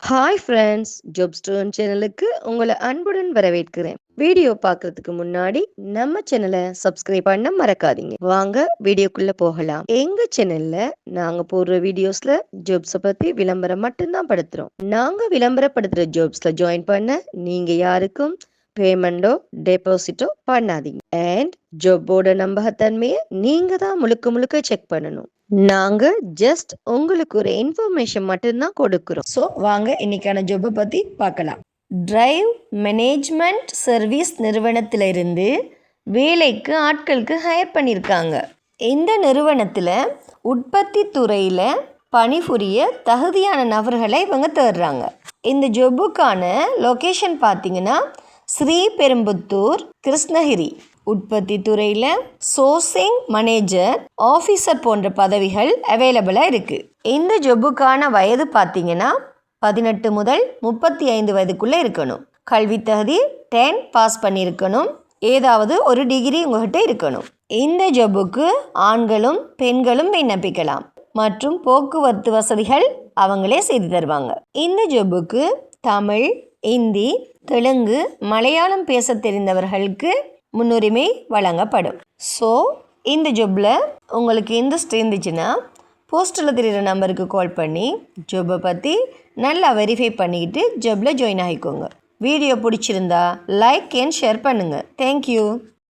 Hi friends, job stone சேனலுக்கு உங்களை அன்புடன் வரவேற்கிறேன். வீடியோ பார்க்கறதுக்கு முன்னாடி நம்ம சேனலை சப்ஸ்கிரைப் பண்ண மறக்காதீங்க. வாங்க வீடியோக்குள்ள போகலாம். எங்க சேனல்ல நாங்க போடுற வீடியோஸ்ல ஜாப்ஸை பத்தி விளம்பரம் மட்டும்தான் படுத்துறோம். நாங்க விளம்பரப்படுத்துற ஜாப்ஸ்ல ஜாயின் பண்ண நீங்க யாருக்கும் பேமெண்டோ டெபாசிட்டோ பண்ணாதீங்க. அண்ட் ஜாப்போட நம்பகத்தன்மையை நீங்க தான் முழுக்க முழுக்க செக் பண்ணணும். நாங்க ஜஸ்ட் உங்களுக்கு ஒரு இன்ஃபர்மேஷன் மட்டும்தான் கொடுக்குறோம். ஸோ வாங்க இன்னைக்கான ஜாப்பை பற்றி பார்க்கலாம். டிரைவ் மேனேஜ்மெண்ட் சர்வீஸ் நிறுவனத்திலிருந்து வேலைக்கு ஆட்களுக்கு ஹையர் பண்ணியிருக்காங்க. இந்த நிறுவனத்தில் உற்பத்தி துறையில் பணிபுரிய தகுதியான நபர்களை இவங்க தேடுறாங்க. இந்த ஜாப்புக்கான லொக்கேஷன் பார்த்தீங்கன்னா ஸ்ரீபெரும்புத்தூர், கிருஷ்ணகிரி. உற்பத்தி துறையில் சோர்சிங் மேனேஜர், ஆஃபீஸர் போன்ற பதவிகள் அவைலபிளாக இருக்குது. இந்த ஜாப்புக்கான வயது பார்த்தீங்கன்னா 18 முதல் 35 வயதுக்குள்ளே இருக்கணும். கல்வி தகுதி 10 பாஸ் பண்ணியிருக்கணும். ஏதாவது ஒரு டிகிரி உங்கள்கிட்ட இருக்கணும். இந்த ஜாப்புக்கு ஆண்களும் பெண்களும் விண்ணப்பிக்கலாம் மற்றும் போக்குவரத்து வசதிகள் அவங்களே செய்து தருவாங்க. இந்த ஜாப்புக்கு தமிழ், இந்தி, தெலுங்கு, மலையாளம் பேச தெரிந்தவர்களுக்கு முன்னுரிமை வழங்கப்படும். ஸோ இந்த ஜாப்பில் உங்களுக்கு இன்ட்ரெஸ்ட் இருந்துச்சுன்னா போஸ்டரில் தெரிகிற நம்பருக்கு கால் பண்ணி ஜாப்பை பற்றி நல்லா வெரிஃபை பண்ணிக்கிட்டு ஜாப்பில் ஜாயின் ஆகிக்கோங்க. வீடியோ பிடிச்சிருந்தா லைக் அண்ட் ஷேர் பண்ணுங்கள். தேங்க்யூ.